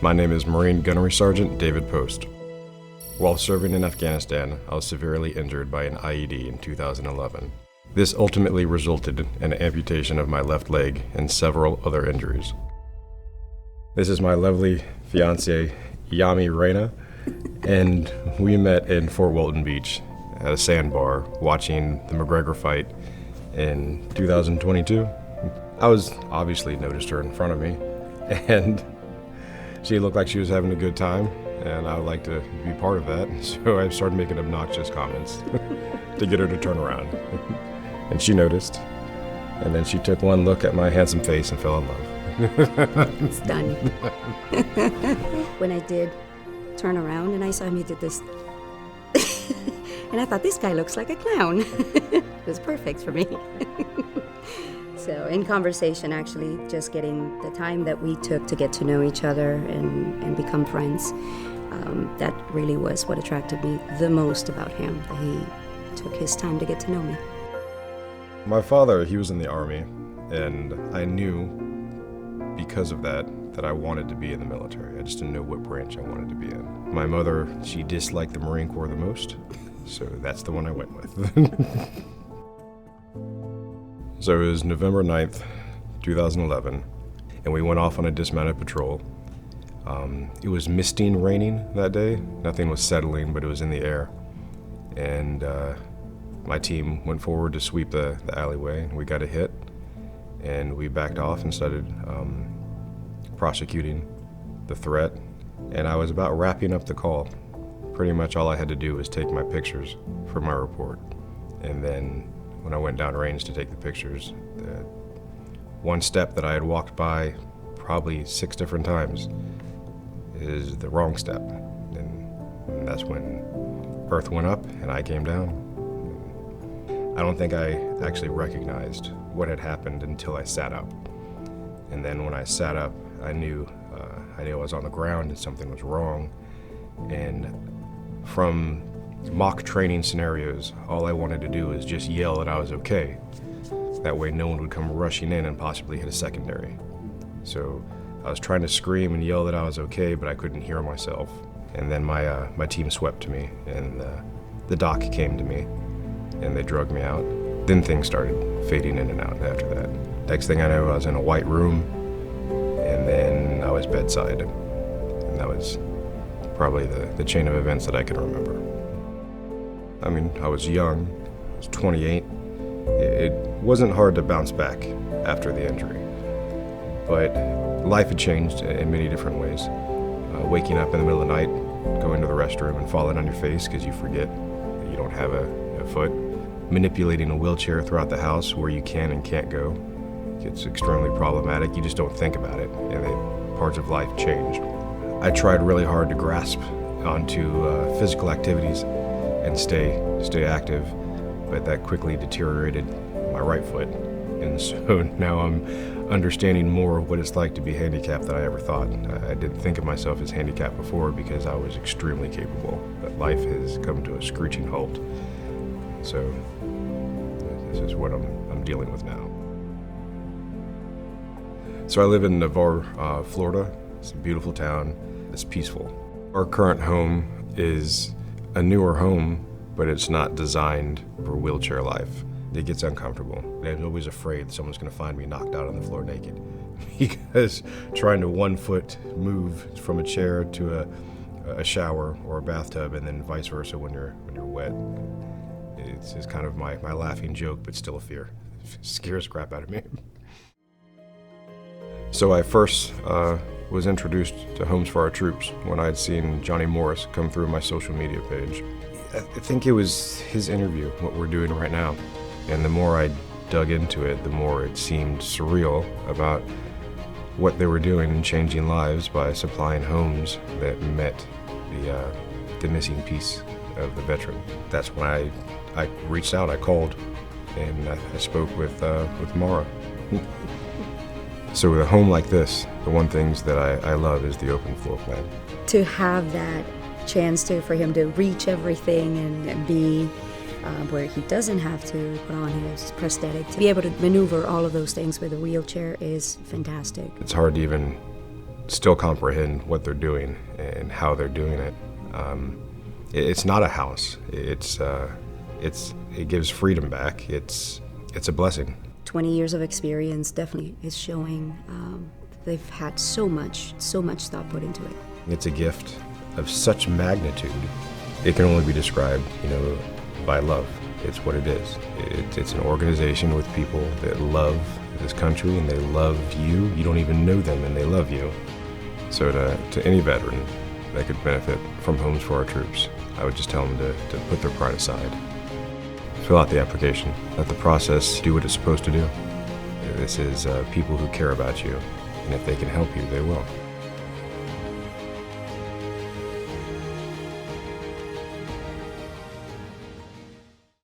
My name is Marine Gunnery Sergeant David Post. While serving in Afghanistan, I was severely injured by an IED in 2011. This ultimately resulted in an amputation of my left leg and several other injuries. This is my lovely fiancée, Yami Reina, and we met in Fort Walton Beach at a sandbar watching the McGregor fight in 2022. I was obviously noticed her in front of me, and she looked like she was having a good time, and I would like to be part of that, so I started making obnoxious comments to get her to turn around. And she noticed, and then she took one look at my handsome face and fell in love. Stunned. When I did turn around and I saw him, he did this. And I thought, this guy looks like a clown. It was perfect for me. So in conversation, actually, just getting the time that we took to get to know each other and become friends, that really was what attracted me the most about him, that he took his time to get to know me. My father, he was in the Army, and I knew because of that I wanted to be in the military. I just didn't know what branch I wanted to be in. My mother, she disliked the Marine Corps the most, so that's the one I went with. So it was November 9th, 2011, and we went off on a dismounted patrol. It was misting raining that day. Nothing was settling, but it was in the air. And my team went forward to sweep the alleyway. We got a hit, and we backed off and started prosecuting the threat. And I was about wrapping up the call. Pretty much all I had to do was take my pictures for my report. And then when I went down range to take the pictures, the one step that I had walked by probably 6 different times is the wrong step. And that's when earth went up and I came down. I don't think I actually recognized what had happened until I sat up. And then when I sat up, I knew I was on the ground and something was wrong. And from mock training scenarios, all I wanted to do was just yell that I was okay. That way no one would come rushing in and possibly hit a secondary. So I was trying to scream and yell that I was okay, but I couldn't hear myself. And then my team swept to me, and the doc came to me, and they drugged me out. Then things started fading in and out after that. Next thing I know, I was in a white room, and then I was bedside. And that was probably the chain of events that I can remember. I mean, I was young, I was 28. It wasn't hard to bounce back after the injury. But life had changed in many different ways. Waking up in the middle of the night, going to the restroom and falling on your face because you forget that you don't have a foot. Manipulating a wheelchair throughout the house where you can and can't go. It's extremely problematic. You just don't think about it, and then parts of life changed. I tried really hard to grasp onto physical activities and stay active, but that quickly deteriorated my right foot. And so now I'm understanding more of what it's like to be handicapped than I ever thought. I didn't think of myself as handicapped before because I was extremely capable, but life has come to a screeching halt. So this is what I'm dealing with now. So I live in Navarre, Florida. It's a beautiful town. It's peaceful. Our current home is a newer home, but it's not designed for wheelchair life. It gets uncomfortable. I'm always afraid someone's gonna find me knocked out on the floor naked because trying to 1 foot move from a chair to a shower or a bathtub and then vice versa when you're wet, it's kind of my laughing joke, but still a fear. It scares the crap out of me. So I first was introduced to Homes for Our Troops when I'd seen Johnny Morris come through my social media page. I think it was his interview, what we're doing right now. And the more I dug into it, the more it seemed surreal about what they were doing in changing lives by supplying homes that met the missing piece of the veteran. That's when I reached out, I called, and I spoke with Mara. So with a home like this, the one things that I love is the open floor plan. To have that chance for him to reach everything and be where he doesn't have to put on his prosthetic, to be able to maneuver all of those things with a wheelchair is fantastic. It's hard to even still comprehend what they're doing and how they're doing it. It's not a house. It gives freedom back. It's a blessing. 20 years of experience definitely is showing they've had so much thought put into it. It's a gift of such magnitude. It can only be described, by love. It's what it is. It's an organization with people that love this country and they love you. You don't even know them and they love you. So to any veteran that could benefit from Homes for Our Troops, I would just tell them to put their pride aside. Fill out the application. Let the process do what it's supposed to do. This is people who care about you, and if they can help you, they will.